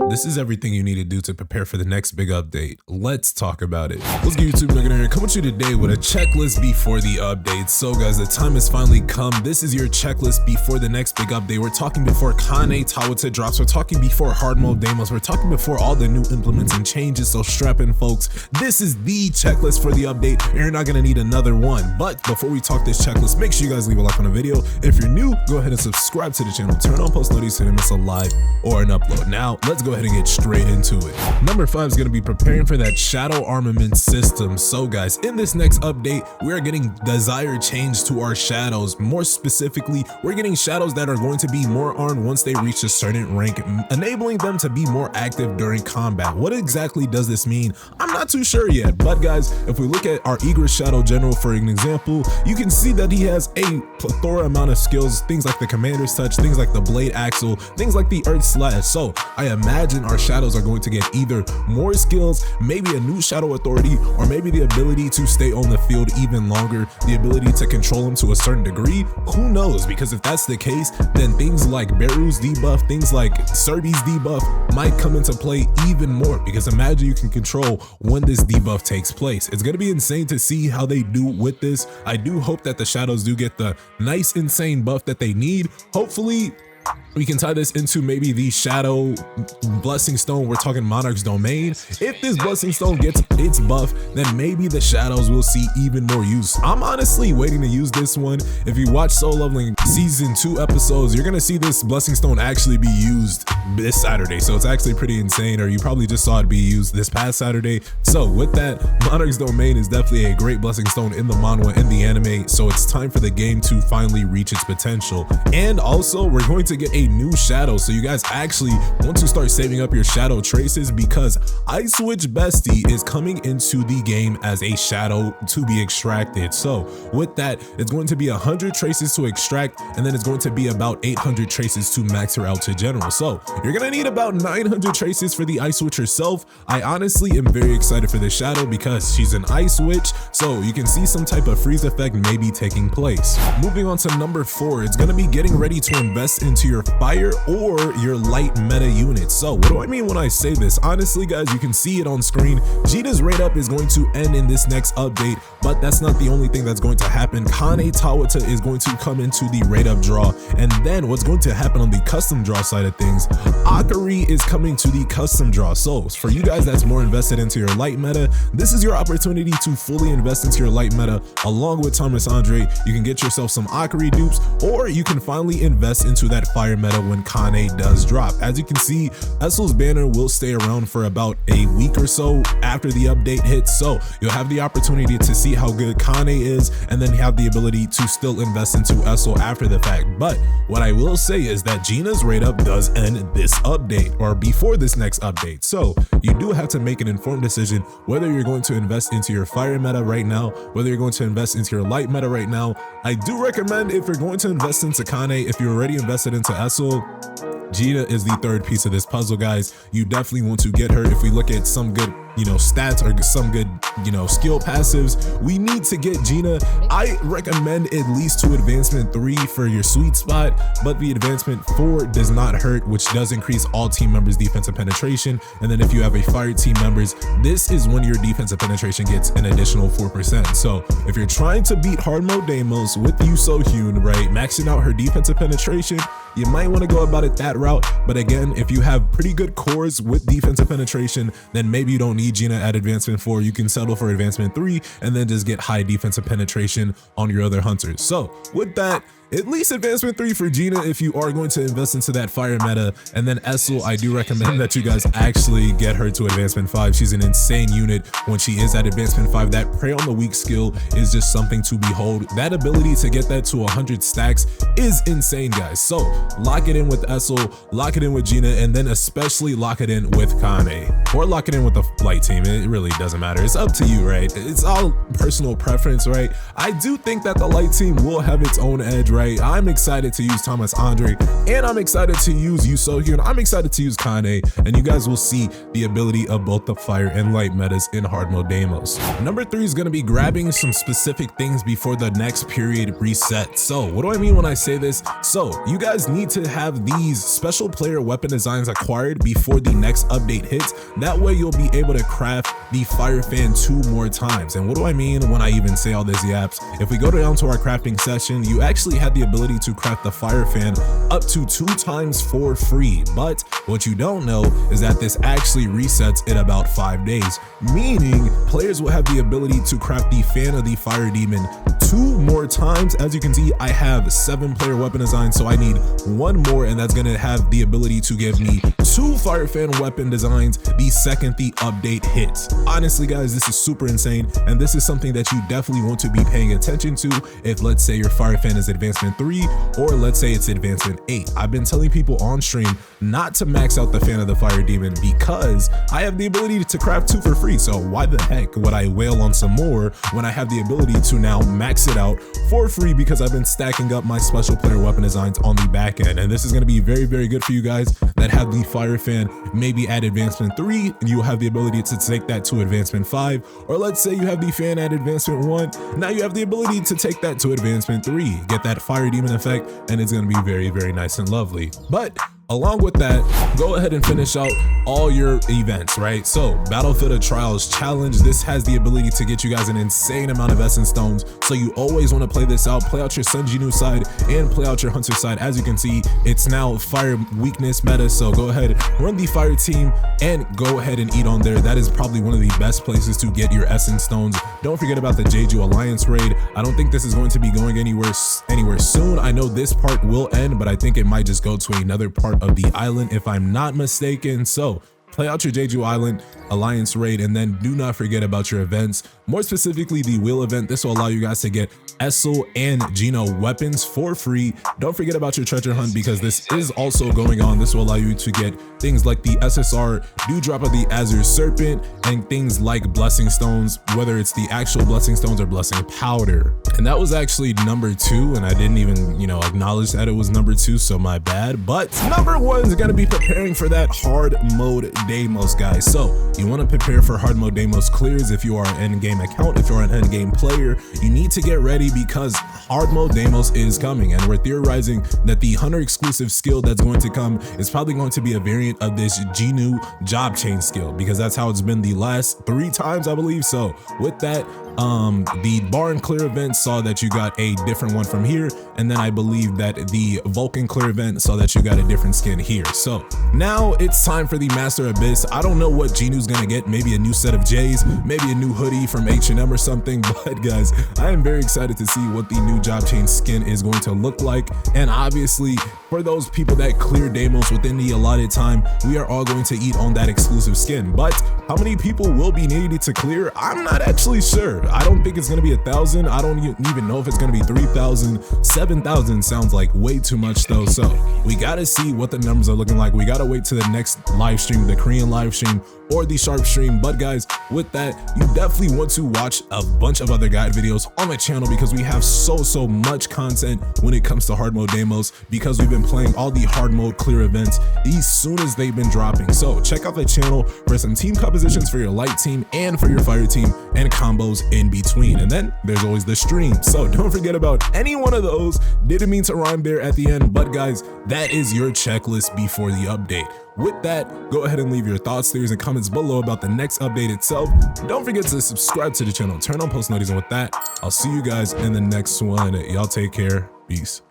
This is everything you need to do to prepare for the next big update. Let's talk about it. What's good, YouTube? NoGoodEman here, coming to you today with a checklist before the update. So guys, the time has finally come. This is your checklist before the next big update. We're talking before Kanae Tawata drops. We're talking before hard mode DEIMOS. We're talking before all the new implements and changes. So strap in, folks. This is the checklist for the update. You're not gonna need another one. But before we talk this checklist, make sure you guys leave a like on the video. If you're new, go ahead and subscribe to the channel. Turn on post notifications so you don't miss a live or an upload. Now, let's go ahead and get straight into it. Number 5 is going to be preparing for that shadow armament system. So guys, in this next update, we are getting desired change to our shadows. More specifically, we're getting shadows that are going to be more armed once they reach a certain rank, enabling them to be more active during combat. What exactly does this mean? I'm not too sure yet, but guys, if we look at our Egress Shadow General for an example, you can see that he has a plethora amount of skills, things like the Commander's Touch, things like the Blade Axle, things like the Earth Slash. So I imagine our shadows are going to get either more skills, maybe a new Shadow Authority, or maybe the ability to stay on the field even longer, the ability to control them to a certain degree. Who knows? Because if that's the case, then things like Beru's debuff, things like Serbi's debuff might come into play even more, because imagine you can control when this debuff takes place. It's going to be insane to see how they do with this. I do hope that the shadows do get the nice insane buff that they need. Hopefully we can tie this into maybe the Shadow Blessing Stone. We're talking Monarch's Domain. If this Blessing Stone gets its buff, then maybe the shadows will see even more use. I'm honestly waiting to use this one. If you watch Soul Leveling Season 2 episodes, you're gonna see this Blessing Stone actually be used this Saturday. So it's actually pretty insane, or you probably just saw it be used this past Saturday. So with that, Monarch's Domain is definitely a great Blessing Stone in the manhwa and the anime. So it's time for the game to finally reach its potential. And also, we're going to get a new shadow, so you guys actually want to start saving up your shadow traces, because Ice Witch Bestie is coming into the game as a shadow to be extracted. So with that, it's going to be 100 traces to extract, and then it's going to be about 800 traces to max her out to general. So you're gonna need about 900 traces for the Ice Witch herself. I honestly am very excited for this shadow because she's an Ice Witch, so you can see some type of freeze effect may be taking place. Moving on to number 4, it's gonna be getting ready to invest into your fire or your light meta units. So what do I mean when I say this? Honestly guys, you can see it on screen. Gina's rate up is going to end in this next update, but that's not the only thing that's going to happen. Kanae Tawata is going to come into the rate up draw, and then what's going to happen on the custom draw side of things, Akari is coming to the custom draw. So for you guys that's more invested into your light meta, this is your opportunity to fully invest into your light meta along with Thomas Andre. You can get yourself some Akari dupes, or you can finally invest into that fire meta when Kanae does drop. As you can see, Essel's banner will stay around for about a week or so after the update hits, so you'll have the opportunity to see how good Kanae is, and then have the ability to still invest into Essel after the fact. But what I will say is that Gina's rate up does end this update, or before this next update, so you do have to make an informed decision whether you're going to invest into your fire meta right now, whether you're going to invest into your light meta right now. I do recommend, if you're going to invest into Kanae, if you're already invested into Essel, Gina is the third piece of this puzzle, guys. You definitely want to get her. If we look at some good, stats or some good, skill passives, we need to get Gina. I recommend at least to advancement 3 for your sweet spot, but the advancement 4 does not hurt, which does increase all team members' defensive penetration. And then if you have a fire team members, this is when your defensive penetration gets an additional 4%. So if you're trying to beat hard mode DEIMOS with Yuso Hyun, right, maxing out her defensive penetration, you might want to go about it that route. But again, if you have pretty good cores with defensive penetration, then maybe you don't need Gina at advancement 4. You can settle for advancement 3 and then just get high defensive penetration on your other hunters. So with that, at least advancement 3 for Gina if you are going to invest into that fire meta. And then Essel, I do recommend that you guys actually get her to advancement 5. She's an insane unit when she is at advancement 5. That Prey on the Weak skill is just something to behold. That ability to get that to 100 stacks is insane, guys. So lock it in with Essel, lock it in with Gina, and then especially lock it in with Kanae, or lock it in with the light team. It really doesn't matter. It's up to you, right? It's all personal preference, right? I do think that the light team will have its own edge, right? right? I'm excited to use Thomas Andre, and I'm excited to use Yusohyun. I'm excited to use Kanae, and you guys will see the ability of both the fire and light metas in hard mode Deimos. Number 3 is going to be grabbing some specific things before the next period reset. So what do I mean when I say this? So you guys need to have these special player weapon designs acquired before the next update hits. That way you'll be able to craft the fire fan 2 more times. And what do I mean when I even say all these yaps? If we go down to our crafting session, you actually have the ability to craft the fire fan up to 2 times for free. But what you don't know is that this actually resets in about 5 days, meaning players will have the ability to craft the fan of the fire demon 2 more times. As you can see, I have 7 player weapon designs, so I need 1 more, and that's gonna have the ability to give me 2 fire fan weapon designs the second the update hits. Honestly guys, this is super insane, and this is something that you definitely want to be paying attention to if, let's say, your fire fan is advancement 3, or let's say it's advancement 8. I've been telling people on stream not to max out the fan of the fire demon because I have the ability to craft 2 for free. So why the heck would I wail on some more when I have the ability to now max it out for free, because I've been stacking up my special player weapon designs on the back end. And this is going to be very, very good for you guys that have the fire fan maybe at advancement 3, and you'll have the ability to take that to advancement 5, or let's say you have the fan at advancement 1, now you have the ability to take that to advancement 3, get that fire demon effect, and it's going to be very, very nice and lovely. But along with that, go ahead and finish out all your events, right? So Battlefield of Trials Challenge, this has the ability to get you guys an insane amount of Essence Stones. So you always want to play this out, play out your Sun Jinu side and play out your Hunter side. As you can see, it's now fire weakness meta. So go ahead, run the fire team and go ahead and eat on there. That is probably one of the best places to get your Essence Stones. Don't forget about the Jeju Alliance raid. I don't think this is going to be going anywhere soon. I know this part will end, but I think it might just go to another part of the island if I'm not mistaken. So play out your Jeju Island Alliance raid, and then do not forget about your events, more specifically the wheel event. This will allow you guys to get Essel and Gino weapons for free. Don't forget about your treasure hunt, because this is also going on. This will allow you to get things like the SSR Dewdrop of the Azure Serpent and things like blessing stones, whether it's the actual blessing stones or blessing powder. And that was actually number 2, and I didn't even, acknowledge that it was number 2, so my bad. But number 1 is gonna be preparing for that hard mode Deimos, guys. So you want to prepare for hard mode Deimos clears. If you are an end game account, if you're an end game player, you need to get ready, because hard mode Deimos is coming, and we're theorizing that the hunter exclusive skill that's going to come is probably going to be a variant of this Genu job chain skill, because that's how it's been the last 3 times, I believe. So with that, the barn clear event saw that you got a different one from here, and then I believe that the Vulcan clear event saw that you got a different skin here. So now it's time for the Master Abyss. I don't know what Genu's gonna get, maybe a new set of J's, maybe a new hoodie from H&M or something, but guys, I am very excited to see what the new job chain skin is going to look like. And obviously, for those people that clear Deimos within the allotted time, we are all going to eat on that exclusive skin. But how many people will be needed to clear? I'm not actually sure. I don't think it's gonna be 1,000. I don't even know if it's gonna be 3,000. 7,000 sounds like way too much though. So we gotta see what the numbers are looking like. We gotta wait to the next live stream, the Korean live stream, or the Sharp stream. But guys, with that, you definitely want to watch a bunch of other guide videos on my channel, because we have so much content when it comes to hard mode Deimos, because we've been playing all the hard mode clear events as soon as they've been dropping. So check out the channel for some team compositions for your light team and for your fire team, and combos in between. And then there's always the stream, so don't forget about any one of those. Didn't mean to rhyme there at the end, but guys, that is your checklist before the update. With that, go ahead and leave your thoughts, theories, and comments below about the next update itself. Don't forget to subscribe to the channel, turn on post notifications, and with that, I'll see you guys in the next one. Y'all take care. Peace.